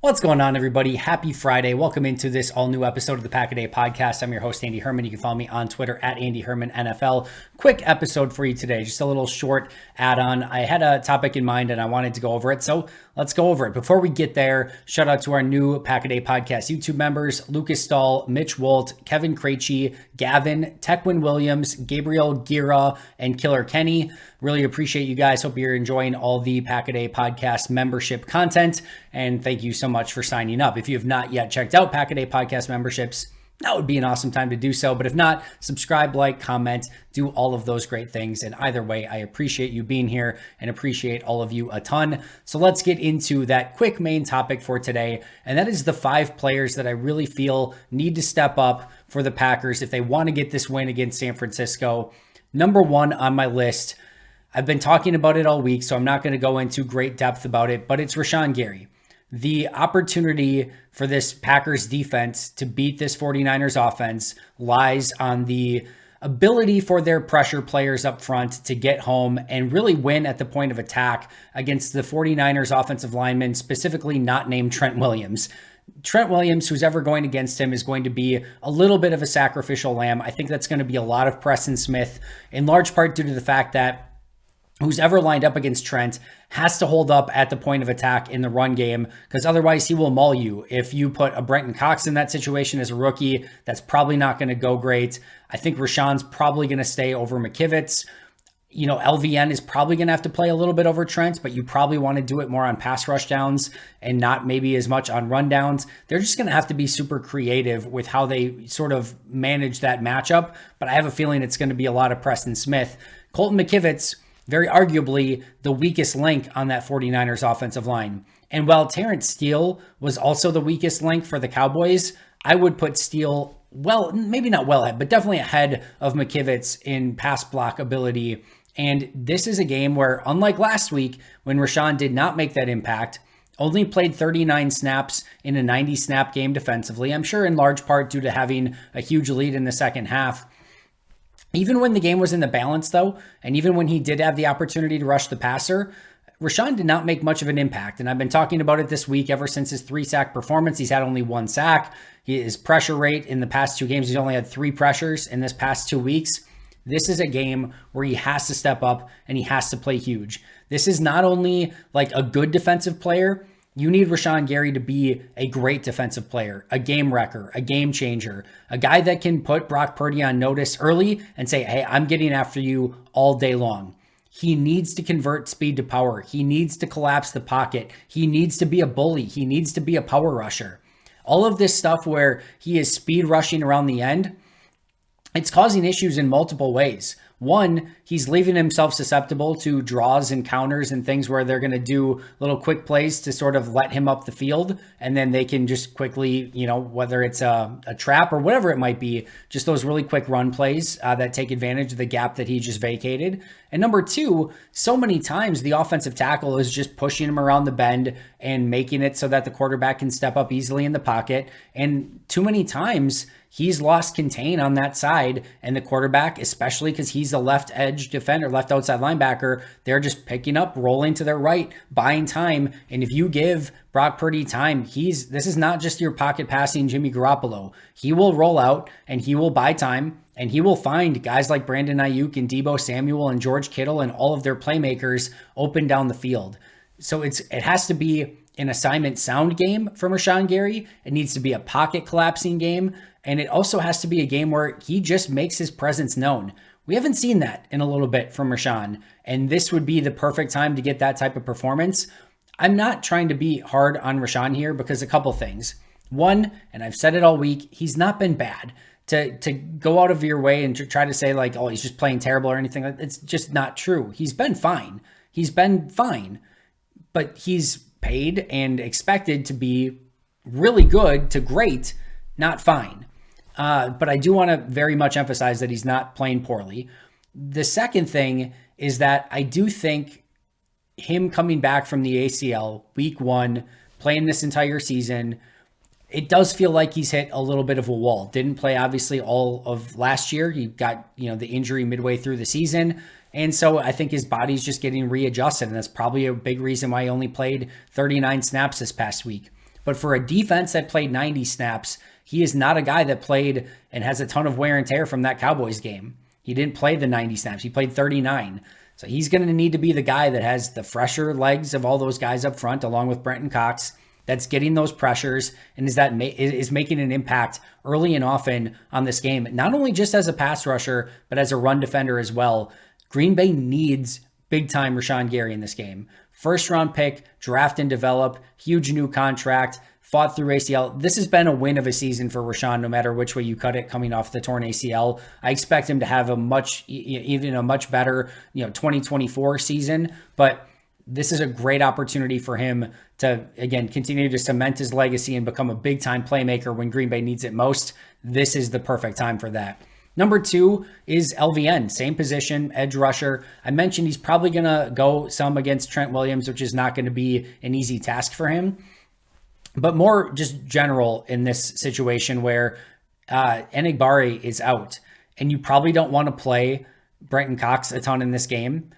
What's going on, everybody? Happy Friday. Welcome into this all new episode of the Pack a Day podcast. I'm your host, Andy Herman. You can follow me on Twitter at Andy Herman NFL. Quick episode for you today, just a little short add-on. I had a topic in mind and I wanted to go over it, so let's go over it. Before we get there, shout out to our new Pack a Day podcast YouTube members, Lucas Stahl, Mitch Wolt, Kevin Krejci, Gavin, Tequin Williams, Gabriel Gira, and Killer Kenny. Really appreciate you guys. Hope you're enjoying all the Pack a Day podcast membership content. And thank you so much for signing up. If you have not yet checked out Pack a Day podcast memberships, that would be an awesome time to do so. But if not, subscribe, like, comment, do all of those great things. And either way, I appreciate you being here and appreciate all of you a ton. So let's get into that quick main topic for today. And that is the 5 players that I really feel need to step up for the Packers if they want to get this win against San Francisco. Number 1 on my list, I've been talking about it all week, so I'm not going to go into great depth about it, but it's Rashan Gary. The opportunity for this Packers defense to beat this 49ers offense lies on the ability for their pressure players up front to get home and really win at the point of attack against the 49ers offensive linemen, specifically not named Trent Williams. Trent Williams, who's ever going against him, is going to be a little bit of a sacrificial lamb. I think that's going to be a lot of Preston Smith, in large part due to the fact that who's ever lined up against Trent has to hold up at the point of attack in the run game, because otherwise he will maul you. If you put a Brenton Cox in that situation as a rookie, that's probably not going to go great. I think Rashawn's probably going to stay over McKivitz. You know, LVN is probably going to have to play a little bit over Trent, but you probably want to do it more on pass rush downs and not maybe as much on run downs. They're just going to have to be super creative with how they sort of manage that matchup, but I have a feeling it's going to be a lot of Preston Smith. Colton McKivitz, very arguably the weakest link on that 49ers offensive line. And while Terrence Steele was also the weakest link for the Cowboys, I would put Steele, well, maybe not well ahead, but definitely ahead of McKivitz in pass block ability. And this is a game where, unlike last week, when Rashan did not make that impact, only played 39 snaps in a 90-snap game defensively, I'm sure in large part due to having a huge lead in the second half. Even when the game was in the balance, though, and even when he did have the opportunity to rush the passer, Rashan did not make much of an impact. And I've been talking about it this week ever since his 3-sack performance. He's had only 1 sack. His pressure rate in the past 2 games, he's only had 3 pressures in this past 2 weeks. This is a game where he has to step up and he has to play huge. This is not only like a good defensive player. You need Rashan Gary to be a great defensive player, a game wrecker, a game changer, a guy that can put Brock Purdy on notice early and say, hey, I'm getting after you all day long. He needs to convert speed to power. He needs to collapse the pocket. He needs to be a bully. He needs to be a power rusher. All of this stuff where he is speed rushing around the end, it's causing issues in multiple ways. One, he's leaving himself susceptible to draws and counters and things where they're going to do little quick plays to sort of let him up the field. And then they can just quickly, whether it's a trap or whatever it might be, just those really quick run plays that take advantage of the gap that he just vacated. And number 2, so many times the offensive tackle is just pushing him around the bend and making it so that the quarterback can step up easily in the pocket. And too many times he's lost contain on that side, and the quarterback, especially because he's a left edge defender, left outside linebacker, they're just picking up, rolling to their right, buying time. And if you give Brock Purdy time, this is not just your pocket passing Jimmy Garoppolo. He will roll out and he will buy time, and he will find guys like Brandon Ayuk and Deebo Samuel and George Kittle and all of their playmakers open down the field. So it has to be an assignment sound game from Rashan Gary. It needs to be a pocket collapsing game. And it also has to be a game where he just makes his presence known. We haven't seen that in a little bit from Rashan, and this would be the perfect time to get that type of performance. I'm not trying to be hard on Rashan here because a couple things. One, and I've said it all week, he's not been bad. To go out of your way and to try to say like, oh, he's just playing terrible or anything, it's just not true. He's been fine. But he's paid and expected to be really good to great, not fine. But I do want to very much emphasize that he's not playing poorly. The second thing is that I do think him coming back from the ACL week 1, playing this entire season, it does feel like he's hit a little bit of a wall. Didn't play obviously all of last year. He got, the injury midway through the season. And so I think his body's just getting readjusted. And that's probably a big reason why he only played 39 snaps this past week. But for a defense that played 90 snaps, he is not a guy that played and has a ton of wear and tear from that Cowboys game. He didn't play the 90 snaps. He played 39. So he's going to need to be the guy that has the fresher legs of all those guys up front, along with Brenton Cox, that's getting those pressures and is making an impact early and often on this game, not only just as a pass rusher, but as a run defender as well. Green Bay needs big-time Rashawn Gary in this game. First-round pick, draft and develop, huge new contract, fought through ACL. This has been a win of a season for Rashawn, no matter which way you cut it, coming off the torn ACL. I expect him to have even a much better, 2024 season, but this is a great opportunity for him to, again, continue to cement his legacy and become a big-time playmaker when Green Bay needs it most. This is the perfect time for that. Number 2 is LVN, same position, edge rusher. I mentioned he's probably going to go some against Trent Williams, which is not going to be an easy task for him. But more just general in this situation where Enagbare is out, and you probably don't want to play Brenton Cox a ton in this game.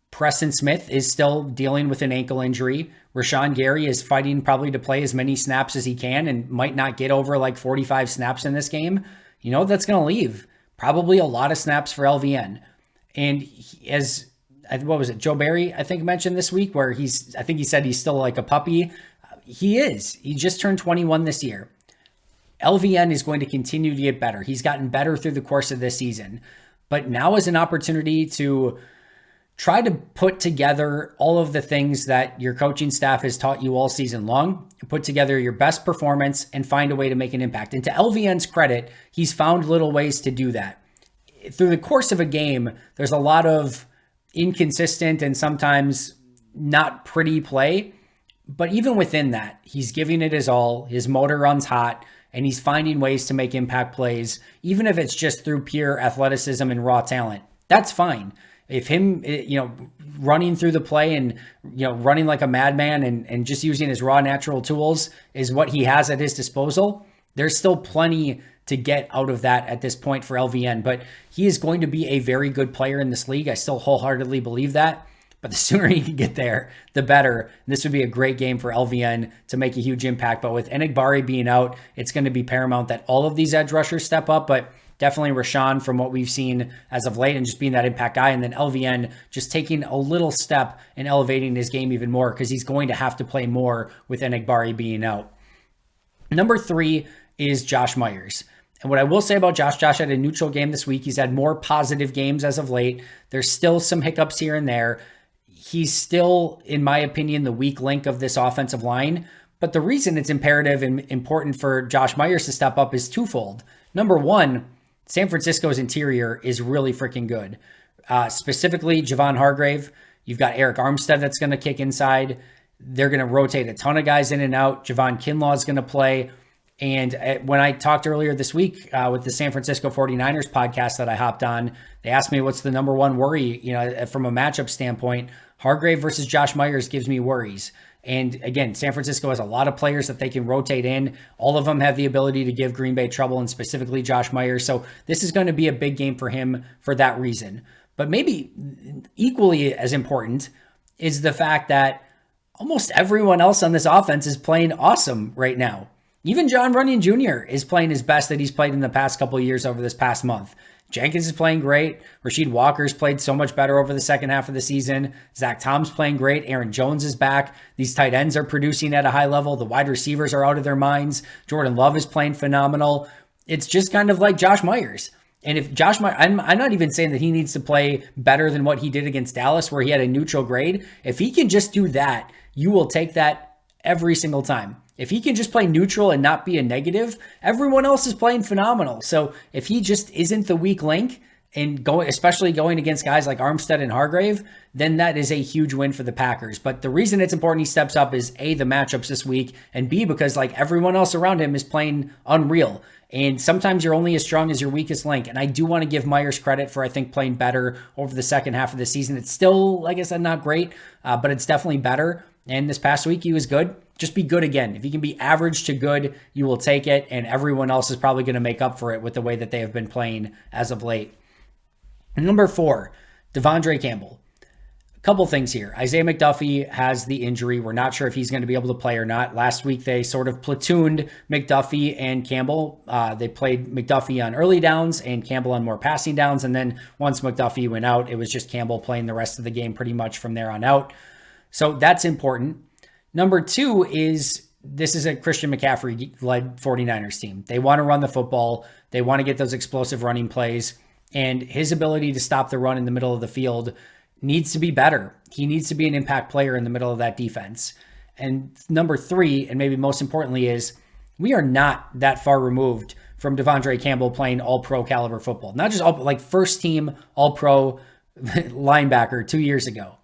Preston Smith is still dealing with an ankle injury. Rashawn Gary is fighting probably to play as many snaps as he can and might not get over like 45 snaps in this game. That's going to leave probably a lot of snaps for LVN. And Joe Barry, I think, mentioned this week where he said he's still like a puppy. He is. He just turned 21 this year. LVN is going to continue to get better. He's gotten better through the course of this season. But now is an opportunity to try to put together all of the things that your coaching staff has taught you all season long, put together your best performance, and find a way to make an impact. And to LVN's credit, he's found little ways to do that. Through the course of a game, there's a lot of inconsistent and sometimes not pretty play. But even within that, he's giving it his all. His motor runs hot, and he's finding ways to make impact plays, even if it's just through pure athleticism and raw talent. That's fine. If him, running through the play and, running like a madman and just using his raw natural tools is what he has at his disposal, there's still plenty to get out of that at this point for LVN. But he is going to be a very good player in this league. I still wholeheartedly believe that. But the sooner he can get there, the better. This would be a great game for LVN to make a huge impact. But with Enagbare being out, it's going to be paramount that all of these edge rushers step up. But definitely Rashawn from what we've seen as of late and just being that impact guy. And then LVN just taking a little step and elevating his game even more because he's going to have to play more with Enagbare being out. Number 3 is Josh Myers. And what I will say about Josh had a neutral game this week. He's had more positive games as of late. There's still some hiccups here and there. He's still, in my opinion, the weak link of this offensive line. But the reason it's imperative and important for Josh Myers to step up is twofold. Number 1, San Francisco's interior is really freaking good. Specifically, Javon Hargrave. You've got Eric Armstead that's going to kick inside. They're going to rotate a ton of guys in and out. Javon Kinlaw is going to play. And when I talked earlier this week with the San Francisco 49ers podcast that I hopped on, they asked me what's the number one worry, from a matchup standpoint. Hargrave versus Josh Myers gives me worries. And again, San Francisco has a lot of players that they can rotate in. All of them have the ability to give Green Bay trouble, and specifically Josh Myers. So this is going to be a big game for him for that reason. But maybe equally as important is the fact that almost everyone else on this offense is playing awesome right now. Even John Runyon Jr. is playing his best that he's played in the past couple of years over this past month. Jenkins is playing great. Rasheed Walker's played so much better over the second half of the season. Zach Tom's playing great. Aaron Jones is back. These tight ends are producing at a high level. The wide receivers are out of their minds. Jordan Love is playing phenomenal. It's just kind of like Josh Myers. And if Josh Myers, I'm not even saying that he needs to play better than what he did against Dallas, where he had a neutral grade. If he can just do that, you will take that every single time. If he can just play neutral and not be a negative, everyone else is playing phenomenal. So if he just isn't the weak link and especially going against guys like Armstead and Hargrave, then that is a huge win for the Packers. But the reason it's important he steps up is A, the matchups this week, and B, because like everyone else around him is playing unreal. And sometimes you're only as strong as your weakest link. And I do want to give Myers credit for, I think, playing better over the second half of the season. It's still, like I said, not great, but it's definitely better. And this past week, he was good. Just be good again. If you can be average to good, you will take it. And everyone else is probably going to make up for it with the way that they have been playing as of late. Number 4, DAndre Campbell. Couple things here. Isaiah McDuffie has the injury. We're not sure if he's going to be able to play or not. Last week, they sort of platooned McDuffie and Campbell. They played McDuffie on early downs and Campbell on more passing downs. And then once McDuffie went out, it was just Campbell playing the rest of the game pretty much from there on out. So that's important. Number two is this is a Christian McCaffrey-led 49ers team. They want to run the football. They want to get those explosive running plays. And his ability to stop the run in the middle of the field needs to be better. He needs to be an impact player in the middle of that defense. And number three, and maybe most importantly, is we are not that far removed from DeAndre Campbell playing all-pro caliber football. Not just all, like first team all-pro linebacker 2 years ago.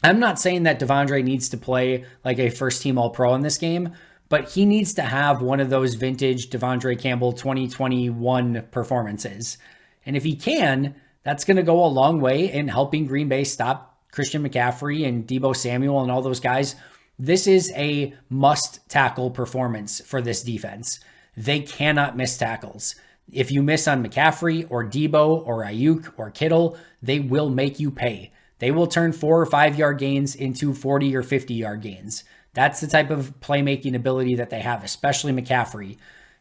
I'm not saying that DeAndre needs to play like a first team all-pro in this game, but he needs to have one of those vintage DeAndre Campbell 2021 performances. And if he can, that's going to go a long way in helping Green Bay stop Christian McCaffrey and Deebo Samuel and all those guys. This is a must-tackle performance for this defense. They cannot miss tackles. If you miss on McCaffrey or Deebo or Ayuk or Kittle, they will make you pay. They will turn 4 or 5 yard gains into 40 or 50 yard gains. That's the type of playmaking ability that they have, especially McCaffrey.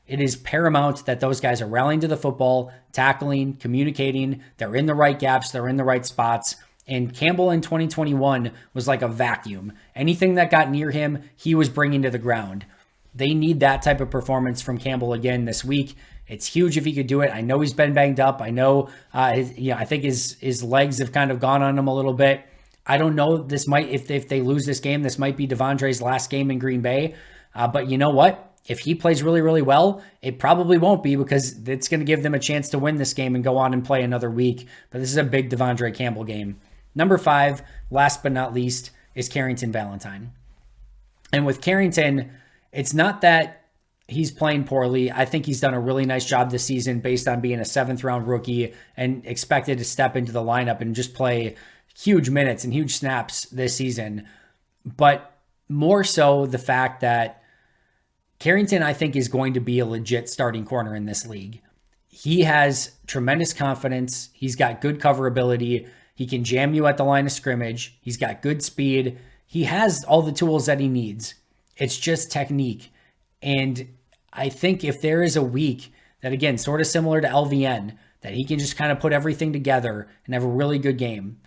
It is paramount that those guys are rallying to the football, tackling, communicating. They're in the right gaps. They're in the right spots. And Campbell in 2021 was like a vacuum. Anything that got near him, he was bringing to the ground. They need that type of performance from Campbell again this week. It's huge if he could do it. I know he's been banged up. I know, I think his legs have kind of gone on him a little bit. I don't know. This might, if they lose this game, this might be Devondre's last game in Green Bay. But you know what? If he plays really, really well, it probably won't be because it's going to give them a chance to win this game and go on and play another week. But this is a big DeAndre Campbell game. Number 5, last but not least, is Carrington Valentine. And with Carrington, it's not that he's playing poorly. I think he's done a really nice job this season based on being a 7th-round rookie and expected to step into the lineup and just play huge minutes and huge snaps this season. But more so the fact that Carrington, I think, is going to be a legit starting corner in this league. He has tremendous confidence. He's got good cover ability. He can jam you at the line of scrimmage. He's got good speed. He has all the tools that he needs. It's just technique. And I think if there is a week that, again, sort of similar to LVN, that he can just kind of put everything together and have a really good game.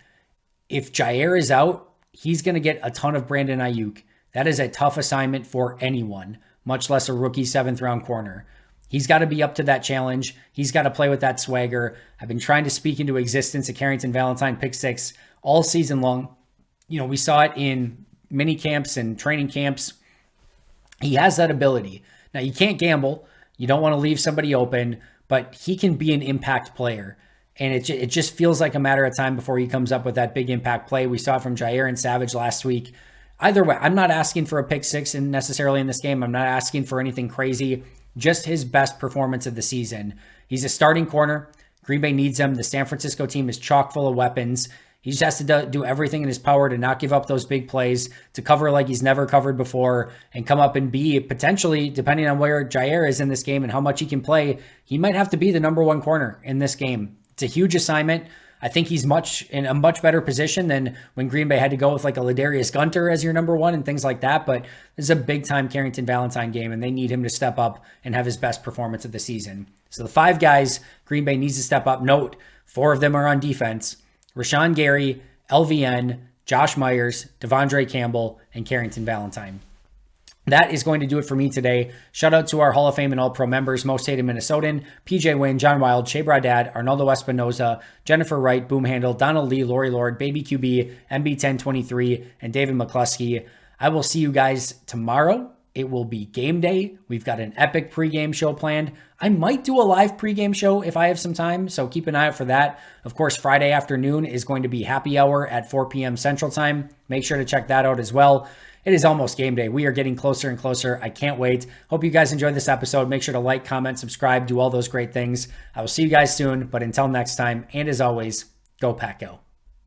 If Jair is out, he's going to get a ton of Brandon Ayuk. That is a tough assignment for anyone, much less a rookie 7th-round corner. He's got to be up to that challenge. He's got to play with that swagger. I've been trying to speak into existence a Carrington Valentine pick 6 all season long. You know, we saw it in mini camps and training camps. He has that ability. Now, you can't gamble. You don't want to leave somebody open, but he can be an impact player. And it just feels like a matter of time before he comes up with that big impact play. We saw it from Jair and Savage last week. Either way, I'm not asking for a pick 6 necessarily in this game. I'm not asking for anything crazy. Just his best performance of the season. He's a starting corner. Green Bay needs him. The San Francisco team is chock full of weapons. He just has to do everything in his power to not give up those big plays, to cover like he's never covered before, and come up and be potentially, depending on where Jair is in this game and how much he can play, he might have to be the number 1 corner in this game. It's a huge assignment. I think he's in a much better position than when Green Bay had to go with like a Ladarius Gunter as your number 1 and things like that. But this is a big time Carrington Valentine game, and they need him to step up and have his best performance of the season. So the 5 guys Green Bay needs to step up. Note, 4 of them are on defense. Rashawn Gary, LVN, Josh Myers, DeAndre Campbell, and Carrington Valentine. That is going to do it for me today. Shout out to our Hall of Fame and All-Pro members, Most Hated Minnesotan, PJ Wynn, John Wild, Shea Bradad, Arnaldo Espinoza, Jennifer Wright, Boom Handle, Donald Lee, Lori Lord, Baby QB, MB1023, and David McCluskey. I will see you guys tomorrow. It will be game day. We've got an epic pregame show planned. I might do a live pregame show if I have some time, so keep an eye out for that. Of course, Friday afternoon is going to be happy hour at 4 p.m. Central Time. Make sure to check that out as well. It is almost game day. We are getting closer and closer. I can't wait. Hope you guys enjoyed this episode. Make sure to like, comment, subscribe, do all those great things. I will see you guys soon, but until next time, and as always, go Pack Go.